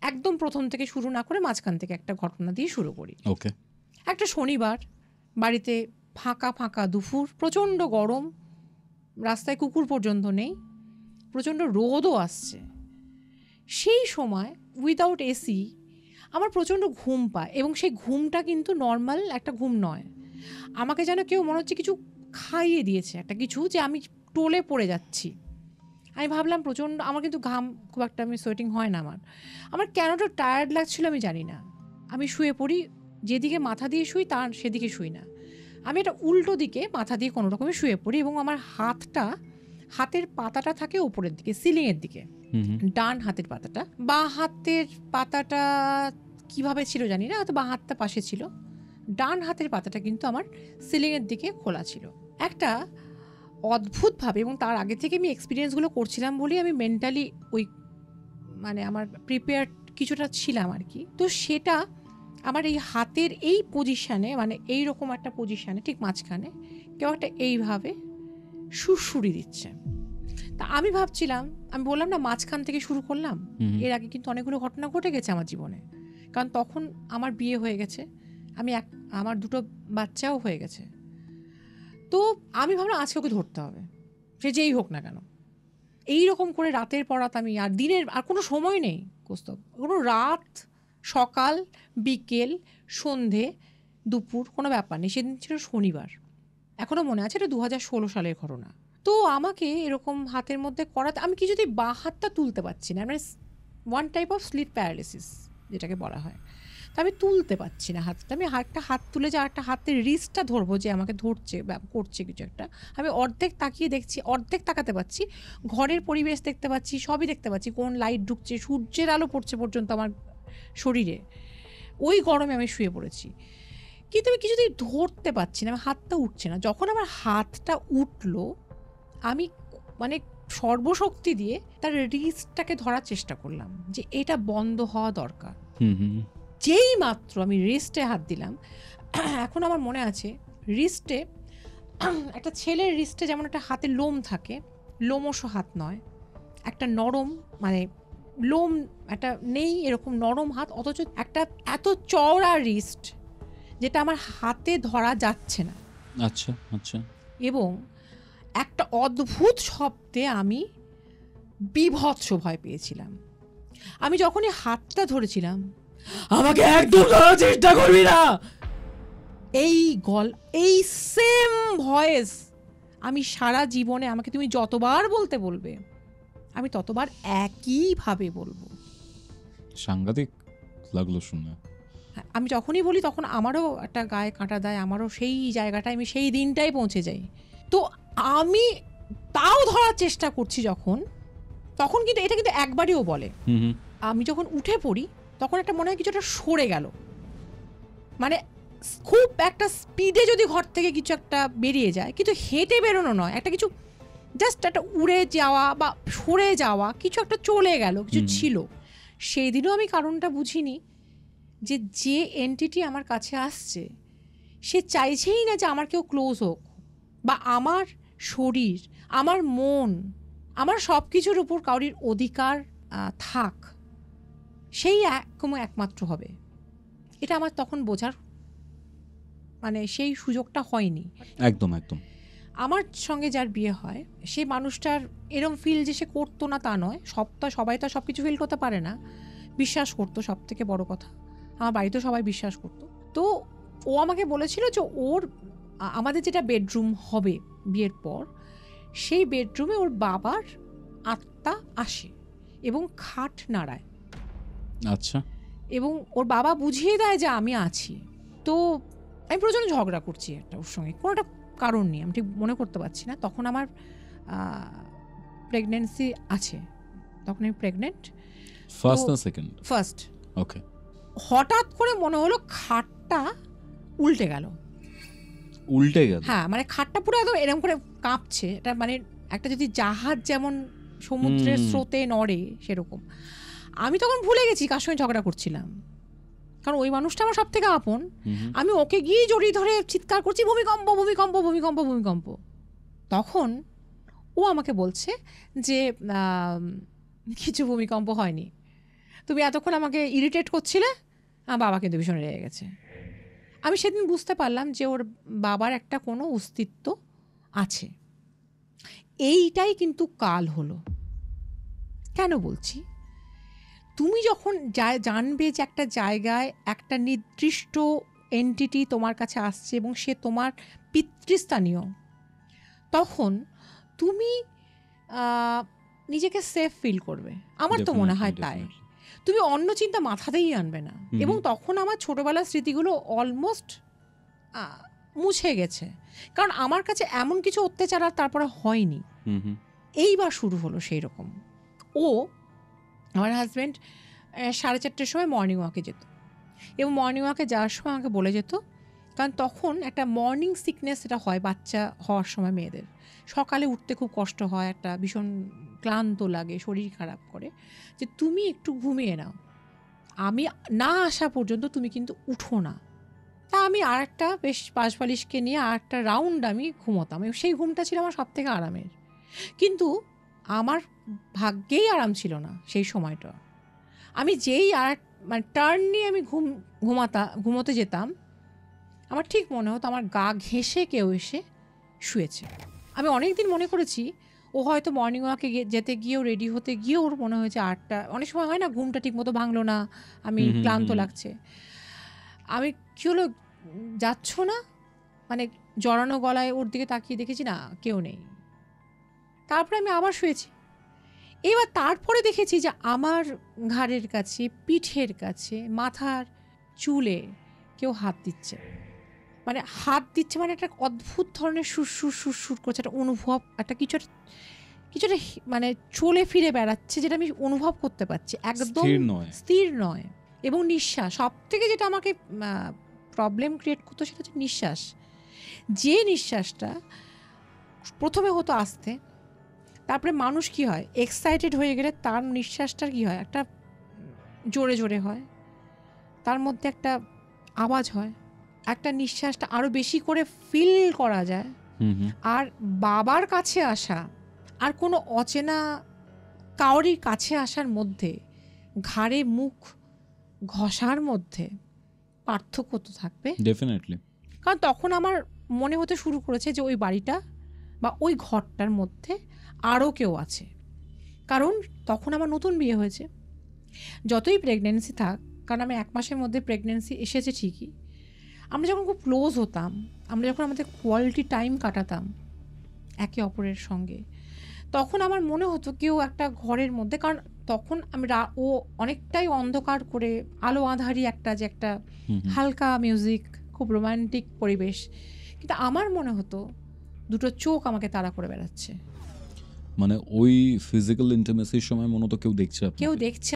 একদম প্রথম থেকে শুরু না করে মাঝখান থেকে একটা ঘটনা দিয়ে শুরু করি। ওকে। একটা শনিবার, বাড়িতে ফাঁকা ফাঁকা দুপুর, প্রচণ্ড গরম, রাস্তায় কুকুর পর্যন্ত নেই, প্রচণ্ড রোদও আসছে। সেই সময় উইদাউট এসি আমার প্রচণ্ড ঘুম পায়, এবং সেই ঘুমটা কিন্তু নর্মাল একটা ঘুম নয়। আমাকে যেন কেউ মনে হচ্ছে কিছু খাইয়ে দিয়েছে, একটা কিছু, যে আমি টলে পড়ে যাচ্ছি। আমি ভাবলাম প্রচণ্ড, আমার কিন্তু ঘাম খুব একটা, আমি সোয়েটিং হয় না আমার কেনটা টায়ার্ড লাগছিল আমি জানি না। আমি শুয়ে পড়ি, যেদিকে মাথা দিয়ে শুই তার সেদিকে শুই না, আমি একটা উল্টো দিকে মাথা দিয়ে কোনো রকমে শুয়ে পড়ি, এবং আমার হাতের পাতাটা থাকে উপরের দিকে, সিলিংয়ের দিকে, ডান হাতের পাতাটা। বাঁ হাতের পাতাটা কিভাবে ছিল জানি না, হয়তো বাঁ হাতটা পাশে ছিল, ডান হাতের পাতাটা কিন্তু আমার সিলিংয়ের দিকে খোলা ছিল। একটা অদ্ভুতভাবে, এবং তার আগে থেকে আমি এক্সপিরিয়েন্সগুলো করছিলাম বলেই আমি মেন্টালি ওই মানে আমার প্রিপেয়ার্ড কিছুটা ছিলাম আর কি। তো সেটা আমার এই হাতের এই পজিশানে, মানে এইরকম একটা পজিশানে ঠিক মাঝখানে কেউ একটা এইভাবে সুরসুরি দিচ্ছে। তা আমি ভাবছিলাম, আমি বললাম না মাঝখান থেকে শুরু করলাম, এর আগে কিন্তু অনেকগুলো ঘটনা ঘটে গেছে আমার জীবনে, কারণ তখন আমার বিয়ে হয়ে গেছে, আমার 2টো বাচ্চাও হয়ে গেছে। তো আমি ভাবলাম আজকে ওকে ধরতে হবে, সে যেই হোক না কেন। এইরকম করে রাতের পর রাত, আমি আর দিনের আর কোনো সময় নেই, কোনো রাত, সকাল, বিকেল, সন্ধে, দুপুর, কোনো ব্যাপার নেই। সেদিন ছিল শনিবার, এখনও মনে আছে, এটা 2016 সালের ঘটনা। তো আমাকে এরকম হাতের মধ্যে করাতে, আমি কিছুতেই বাঁ হাতটা তুলতে পারছি না, মানে one type of sleep paralysis যেটাকে বলা হয়। তো আমি তুলতে পারছি না হাতটা, আমি একটা হাত তুলে যে একটা হাতের রিস্টটা ধরবো, যে আমাকে ধরছে বা করছে কিছু একটা, আমি অর্ধেক তাকিয়ে দেখছি, অর্ধেক তাকাতে পারছি, ঘরের পরিবেশ দেখতে পাচ্ছি, সবই দেখতে পাচ্ছি, কোন লাইট ঢুকছে, সূর্যের আলো পড়ছে পর্যন্ত আমার শরীরে। ওই গরমে আমি শুয়ে পড়েছি, কিন্তু আমি কিছুতেই ধরতে পারছি না, আমার হাতটা উঠছে না। যখন আমার হাতটা উঠলো, আমি মানে সর্বশক্তি দিয়ে তার রিস্টটাকে ধরার চেষ্টা করলাম, যে এটা বন্ধ হওয়া দরকার। যেই মাত্র আমি রিস্টে হাত দিলাম, এখন আমার মনে আছে, রিস্টে একটা ছেলের রিস্টে যেমন একটা হাতে লোম থাকে, লোমশ হাত নয়, একটা নরম, মানে লোম একটা নেই এরকম নরম হাত, অথচ একটা এত চওড়া রিস্ট যেটা আমার হাতে ধরা যাচ্ছে না। আচ্ছা আচ্ছা। এবং একটা অদ্ভুত শব্দে আমি বিভৎস ভয় পেয়েছিলাম। আমি যখনই হাতটা ধরেছিলাম, আমাকে একদম ধরার চেষ্টা করবি না, এই সেম ভয়েস আমি সারা জীবনে, আমাকে তুমি যতবার বলতে বলবে আমি ততবার একইভাবে বলবো। সাংঘাতিক লাগলো শুনে। আমি যখনই বলি তখন আমারও একটা গায়ে কাঁটা দেয়, আমারও সেই জায়গাটায় আমি সেই দিনটাই পৌঁছে যাই। তো আমি তাও ধরার চেষ্টা করছি তখন কিন্তু এটা কিন্তু একবারইও বলে। আমি যখন উঠে পড়ি তখন একটা মনে হয় কিছুটা সরে গেল, মানে খুব একটা স্পিডে যদি ঘর থেকে কিছু একটা বেরিয়ে যায়, কিন্তু হেঁটে বেরোনো নয়, একটা কিছু জাস্ট একটা উড়ে যাওয়া বা সরে যাওয়া, কিছু একটা চলে গেল, কিছু ছিল। সেই দিনও আমি কারণটা বুঝিনি, যে এন্টিটি আমার কাছে আসছে সে চাইছেই না যে আমার কেউ ক্লোজ হোক, বা আমার শরীর, আমার মন, আমার সব কিছুর উপর কারোর অধিকার থাক, সেই একমাত্র হবে। এটা আমার তখন বোঝার মানে সেই সুযোগটা হয়নি। একদম একদম। আমার সঙ্গে যার বিয়ে হয় সেই মানুষটার এরম ফিল যে সে করতো না তা নয়, সবাই তো সব কিছু ফিল করতে পারে না, বিশ্বাস করতো, সব থেকে বড় কথা আমার বাড়িতে সবাই বিশ্বাস করতো। তো ও আমাকে বলেছিল যে আমাদের যেটা বেডরুম হবে বিয়ের পর, সেই বেডরুমে ওর বাবার আত্মা আসে এবং খাট নাড়ায়। আচ্ছা। এবং ওর বাবা বুঝিয়ে দেয় যে আমি আছি। তো আমি প্রচণ্ড ঝগড়া করছি একটা ওর সঙ্গে, কোনো একটা কারণ নেই, আমি ঠিক মনে করতে পারছি না। তখন আমার প্রেগনেন্সি আছে, তখন আমি প্রেগনেন্ট। ফার্স্ট না সেকেন্ড? ফার্স্ট। ওকে। হঠাৎ করে মনে হলো খাটটা উল্টে গেল। উল্টে গেল? হ্যাঁ, মানে খাটটা পুরো একদম এরকম করে কাঁপছে। এটা মানে একটা যদি জাহাজ যেমন সমুদ্রের স্রোতে নড়ে সেরকম। আমি তখন ভুলে গেছি কার সঙ্গে ঝগড়া করছিলাম, কারণ ওই মানুষটা আমার সব থেকে আপন। আমি ওকে গিয়ে জড়িয়ে ধরে চিৎকার করছি, ভূমিকম্প ভূমিকম্প ভূমিকম্প ভূমিকম্প। তখন ও আমাকে বলছে যে কিছু ভূমিকম্প হয়নি। তুমি এতক্ষণ আমাকে ইরিটেট করছিলে, আমার বাবা কিন্তু ভীষণ রেগে গেছে। আমি সেদিন বুঝতে পারলাম যে ওর বাবার একটা কোনো অস্তিত্ব আছে। এইটাই কিন্তু কাল হলো। কেন বলছি, তুমি যখন জানবে যে একটা জায়গায় একটা নির্দিষ্ট এন্টিটি তোমার কাছে আসছে এবং সে তোমার পিতৃস্থানীয়, তখন তুমি নিজেকে সেফ ফিল করবে। আমার তো মনে হয় তাই। তুমি অন্য চিন্তা মাথাতেই আনবে না। এবং তখন আমার ছোটবেলার স্মৃতিগুলো অলমোস্ট মুছে গেছে, কারণ আমার কাছে এমন কিছু অত্যাচার আর তারপরে হয়নি। এইবার শুরু হলো সেই রকম। আমার হাজব্যান্ড 4:30টার সময় মর্নিং ওয়াকে যেত, এবং মর্নিং ওয়াকে যাওয়ার সময় আমাকে বলে যেত, কারণ তখন একটা মর্নিং সিকনেস এটা হয় বাচ্চা হওয়ার সময় মেয়েদের, সকালে উঠতে খুব কষ্ট হয়, একটা ভীষণ ক্লান্ত লাগে, শরীর খারাপ করে, যে তুমি একটু ঘুমিয়ে নাও, আমি না আসা পর্যন্ত তুমি কিন্তু উঠো না। তা আমি আর একটা বেশ পাশবালিশকে নিয়ে আর একটা রাউন্ড আমি ঘুমোতাম, এবং সেই ঘুমটা ছিল আমার সব থেকে আরামের। কিন্তু আমার ভাগ্যেই আরাম ছিল না সেই সময়টা। আমি যেই আর মানে টার্ন নিয়ে আমি ঘুমোতে যেতাম, আমার ঠিক মনে হতো আমার গা ঘেঁষে কেউ এসে শুয়েছে। আমি অনেক দিন মনে করেছি ও হয়তো মর্নিং ওয়াকে যেতে গিয়েও রেডি হতে গিয়েও ওর মনে হয়েছে 8টা, অনেক সময় হয় না ঘুমটা ঠিক মতো ভাঙলো না, আমি ক্লান্ত লাগছে, আমি কী হলো যাচ্ছ না, মানে জড়ানো গলায় ওর দিকে তাকিয়ে দেখেছি না কেউ নেই। তারপরে আমি আবার শুয়েছি। এবার তারপরে দেখেছি যে আমার ঘাড়ের কাছে, পিঠের কাছে, মাথার চুলে কেউ হাত দিচ্ছে, মানে হাত দিচ্ছে, মানে একটা অদ্ভুত ধরনের সুরসুর সুরসুর করছে, একটা অনুভব, একটা কিছুটা মানে চলে ফিরে বেড়াচ্ছে, যেটা আমি অনুভব করতে পারছি, একদম স্থির নয়। এবং নিঃশ্বাস, সব থেকে যেটা আমাকে প্রবলেম ক্রিয়েট করতো সেটা হচ্ছে নিঃশ্বাস। যে নিঃশ্বাসটা প্রথমে হতো আস্তে, তারপরে মানুষ কি হয় এক্সাইটেড হয়ে গেলে তার নিঃশ্বাসটার কি হয়, একটা জোরে জোরে হয়, তার মধ্যে একটা আওয়াজ হয়, একটা নিঃশ্বাসটা আরো বেশি করে ফিল করা যায়। আর বাবার কাছে আসা আর কোনো অচেনা কাউরির কাছে আসার মধ্যে, ঘাড়ে মুখ ঘষার মধ্যে পার্থক্য তো থাকবে ডেফিনেটলি। কারণ তখন আমার মনে হতে শুরু করেছে যে ওই বাড়িটা বা ওই ঘরটার মধ্যে আরও কেউ আছে। কারণ তখন আমার নতুন বিয়ে হয়েছে, যতই প্রেগনেন্সি থাক, কারণ আমি 1 মাসের মধ্যে প্রেগনেন্সি এসেছে ঠিকই, আমরা যখন খুব ক্লোজ হতাম, আমরা যখন আমাদের কোয়ালিটি টাইম কাটাতাম একে অপরের সঙ্গে, তখন আমার মনে হতো কেউ একটা ঘরের মধ্যে, কারণ তখন আমি ও অনেকটাই অন্ধকার করে আলো আঁধারি একটা, যে একটা হালকা মিউজিক, খুব রোমান্টিক পরিবেশ, কিন্তু আমার মনে হতো দুটো চোখ আমাকে তাড়া করে বেড়াচ্ছে। মানে ওই ফিজিক্যাল ইন্টিমেসির সময় মনে হতো কেউ দেখছে